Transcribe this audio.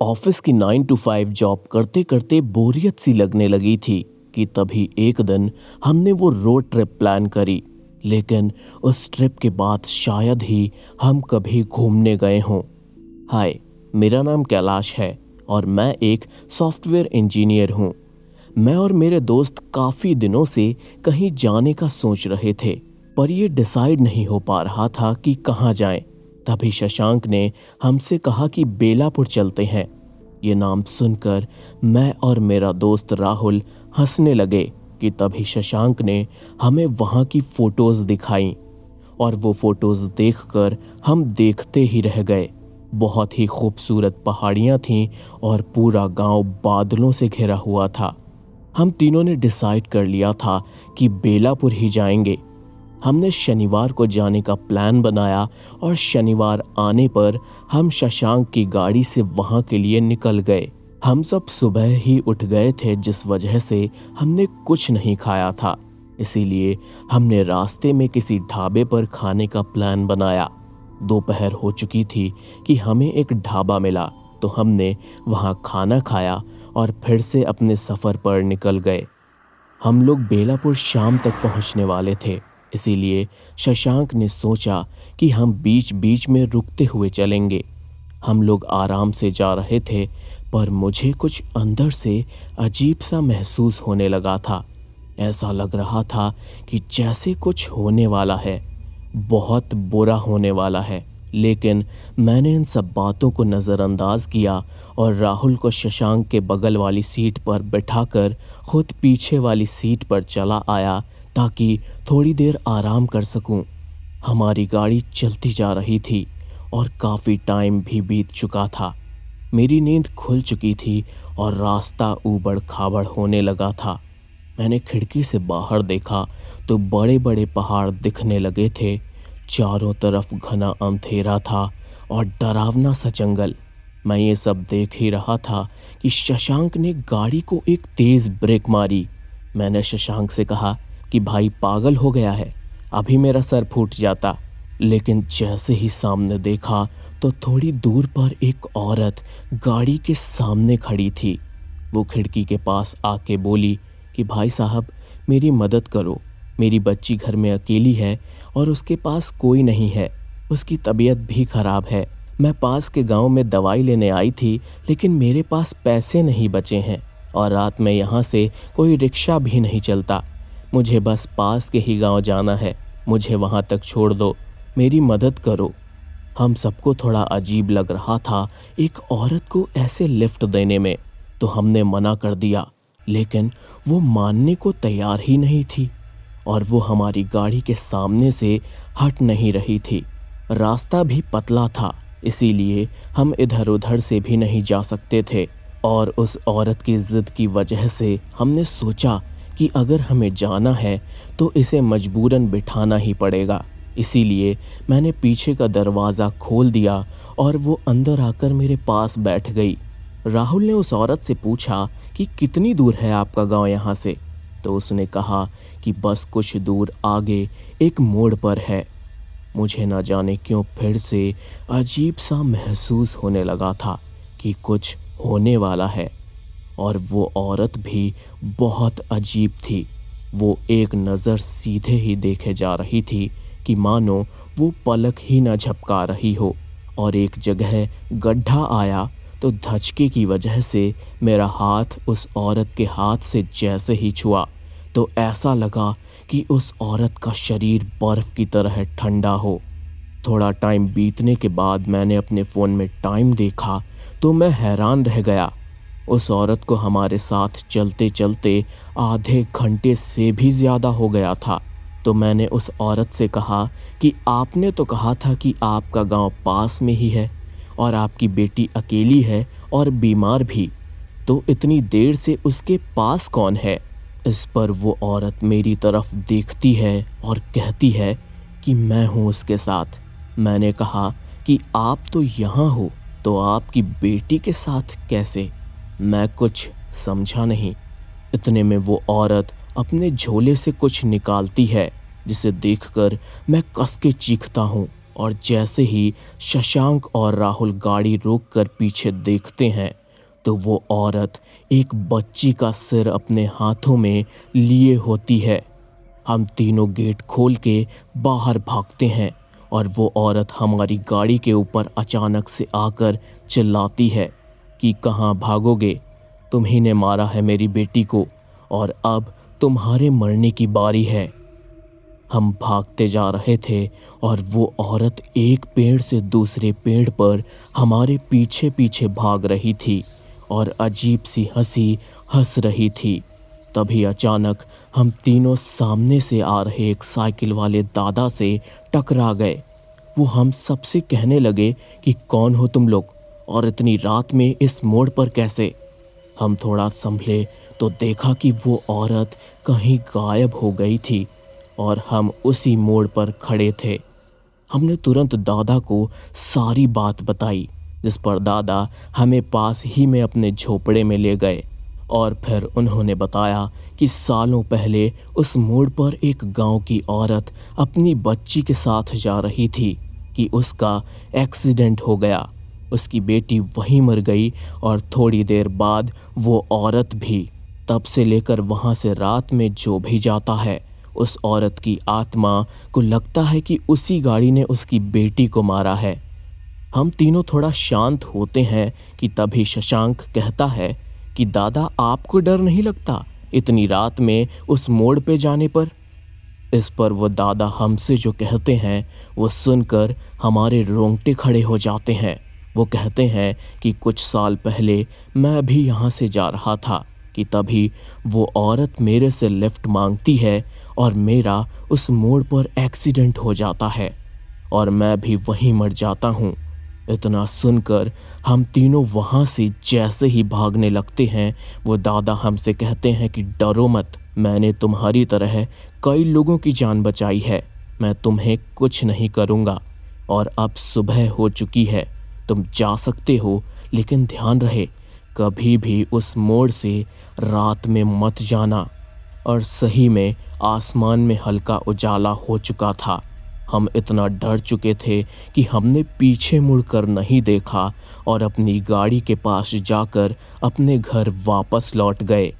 Office की 9 to 5 job करते करते बोरियत सी लगने लगी थी कि तभी एक दिन हमने वो रोड ट्रिप प्लान करी। लेकिन उस ट्रिप के बाद शायद ही हम कभी घूमने गए हों। हाय, मेरा नाम कैलाश है और मैं एक सॉफ्टवेयर इंजीनियर हूँ। मैं और मेरे दोस्त काफ़ी दिनों से कहीं जाने का सोच रहे थे, पर ये डिसाइड नहीं हो पा रहा था कि कहाँ जाएं। तभी शशांक ने हमसे कहा कि बेलापुर चलते हैं। ये नाम सुनकर मैं और मेरा दोस्त राहुल हंसने लगे कि तभी शशांक ने हमें वहाँ की फ़ोटोज़ दिखाईं और वो फ़ोटोज़ देखकर हम देखते ही रह गए। बहुत ही खूबसूरत पहाड़ियाँ थीं और पूरा गांव बादलों से घिरा हुआ था। हम तीनों ने डिसाइड कर लिया था कि बेलापुर ही जाएंगे। हमने शनिवार को जाने का प्लान बनाया और शनिवार आने पर हम शशांक की गाड़ी से वहां के लिए निकल गए। हम सब सुबह ही उठ गए थे, जिस वजह से हमने कुछ नहीं खाया था। इसीलिए हमने रास्ते में किसी ढाबे पर खाने का प्लान बनाया। दोपहर हो चुकी थी कि हमें एक ढाबा मिला, तो हमने वहां खाना खाया और फिर से अपने सफ़र पर निकल गए। हम लोग बेलापुर शाम तक पहुंचने वाले थे, इसीलिए शशांक ने सोचा कि हम बीच बीच में रुकते हुए चलेंगे। हम लोग आराम से जा रहे थे, पर मुझे कुछ अंदर से अजीब सा महसूस होने लगा था। ऐसा लग रहा था कि जैसे कुछ होने वाला है, बहुत बुरा होने वाला है। लेकिन मैंने इन सब बातों को नज़रअंदाज किया और राहुल को शशांक के बगल वाली सीट पर बिठाकर खुद पीछे वाली सीट पर चला आया, ताकि थोड़ी देर आराम कर सकूं। हमारी गाड़ी चलती जा रही थी और काफ़ी टाइम भी बीत चुका था। मेरी नींद खुल चुकी थी और रास्ता ऊबड़ खाबड़ होने लगा था। मैंने खिड़की से बाहर देखा तो बड़े बड़े पहाड़ दिखने लगे थे। चारों तरफ घना अंधेरा था और डरावना सा जंगल। मैं ये सब देख ही रहा था कि शशांक ने गाड़ी को एक तेज ब्रेक मारी। मैंने शशांक से कहा कि भाई पागल हो गया है, अभी मेरा सर फूट जाता। लेकिन जैसे ही सामने देखा तो थोड़ी दूर पर एक औरत गाड़ी के सामने खड़ी थी। वो खिड़की के पास आके बोली कि भाई साहब, मेरी मदद करो। मेरी बच्ची घर में अकेली है और उसके पास कोई नहीं है। उसकी तबीयत भी खराब है। मैं पास के गांव में दवाई लेने आई थी, लेकिन मेरे पास पैसे नहीं बचे हैं और रात में यहाँ से कोई रिक्शा भी नहीं चलता। मुझे बस पास के ही गांव जाना है, मुझे वहाँ तक छोड़ दो, मेरी मदद करो। हम सबको थोड़ा अजीब लग रहा था एक औरत को ऐसे लिफ्ट देने में, तो हमने मना कर दिया। लेकिन वो मानने को तैयार ही नहीं थी और वो हमारी गाड़ी के सामने से हट नहीं रही थी। रास्ता भी पतला था, इसीलिए हम इधर उधर से भी नहीं जा सकते थे। और उस औरत की जिद की वजह से हमने सोचा कि अगर हमें जाना है तो इसे मजबूरन बिठाना ही पड़ेगा। इसीलिए मैंने पीछे का दरवाज़ा खोल दिया और वो अंदर आकर मेरे पास बैठ गई। राहुल ने उस औरत से पूछा कि कितनी दूर है आपका गांव यहाँ से, तो उसने कहा कि बस कुछ दूर आगे एक मोड़ पर है। मुझे ना जाने क्यों फिर से अजीब सा महसूस होने लगा था कि कुछ होने वाला है। और वो औरत भी बहुत अजीब थी। वो एक नज़र सीधे ही देखे जा रही थी कि मानो वो पलक ही न झपका रही हो। और एक जगह गड्ढा आया तो धचके की वजह से मेरा हाथ उस औरत के हाथ से जैसे ही छुआ तो ऐसा लगा कि उस औरत का शरीर बर्फ की तरह ठंडा हो। थोड़ा टाइम बीतने के बाद मैंने अपने फ़ोन में टाइम देखा तो मैं हैरान रह गया। उस औरत को हमारे साथ चलते चलते आधे घंटे से भी ज़्यादा हो गया था। तो मैंने उस औरत से कहा कि आपने तो कहा था कि आपका गांव पास में ही है और आपकी बेटी अकेली है और बीमार भी, तो इतनी देर से उसके पास कौन है? इस पर वो औरत मेरी तरफ देखती है और कहती है कि मैं हूँ उसके साथ। मैंने कहा कि आप तो यहाँ हो, तो आपकी बेटी के साथ कैसे? मैं कुछ समझा नहीं। इतने में वो औरत अपने झोले से कुछ निकालती है, जिसे देखकर मैं कस के चीखता हूँ और जैसे ही शशांक और राहुल गाड़ी रोककर पीछे देखते हैं तो वो औरत एक बच्ची का सिर अपने हाथों में लिए होती है। हम तीनों गेट खोल के बाहर भागते हैं और वो औरत हमारी गाड़ी के ऊपर अचानक से आकर चिल्लाती है कि कहाँ भागोगे, तुम्ही ने मारा है मेरी बेटी को और अब तुम्हारे मरने की बारी है। हम भागते जा रहे थे और वो औरत एक पेड़ से दूसरे पेड़ पर हमारे पीछे पीछे भाग रही थी और अजीब सी हंसी हंस रही थी। तभी अचानक हम तीनों सामने से आ रहे एक साइकिल वाले दादा से टकरा गए। वो हम सबसे कहने लगे कि कौन हो तुम लोग और इतनी रात में इस मोड़ पर कैसे। हम थोड़ा संभले तो देखा कि वो औरत कहीं गायब हो गई थी और हम उसी मोड़ पर खड़े थे। हमने तुरंत दादा को सारी बात बताई, जिस पर दादा हमें पास ही में अपने झोपड़े में ले गए और फिर उन्होंने बताया कि सालों पहले उस मोड़ पर एक गांव की औरत अपनी बच्ची के साथ जा रही थी कि उसका एक्सीडेंट हो गया। उसकी बेटी वहीं मर गई और थोड़ी देर बाद वो औरत भी। तब से लेकर वहां से रात में जो भी जाता है उस औरत की आत्मा को लगता है कि उसी गाड़ी ने उसकी बेटी को मारा है। हम तीनों थोड़ा शांत होते हैं कि तभी शशांक कहता है कि दादा आपको डर नहीं लगता इतनी रात में उस मोड़ पे जाने पर। इस पर वो दादा हमसे जो कहते हैं वो सुनकर हमारे रोंगटे खड़े हो जाते हैं। वो कहते हैं कि कुछ साल पहले मैं भी यहाँ से जा रहा था कि तभी वो औरत मेरे से लिफ्ट मांगती है और मेरा उस मोड़ पर एक्सीडेंट हो जाता है और मैं भी वहीं मर जाता हूँ। इतना सुनकर हम तीनों वहाँ से जैसे ही भागने लगते हैं वो दादा हमसे कहते हैं कि डरो मत, मैंने तुम्हारी तरह कई लोगों की जान बचाई है, मैं तुम्हें कुछ नहीं करूँगा और अब सुबह हो चुकी है, तुम जा सकते हो, लेकिन ध्यान रहे कभी भी उस मोड़ से रात में मत जाना। और सही में आसमान में हल्का उजाला हो चुका था। हम इतना डर चुके थे कि हमने पीछे मुड़कर नहीं देखा और अपनी गाड़ी के पास जाकर अपने घर वापस लौट गए।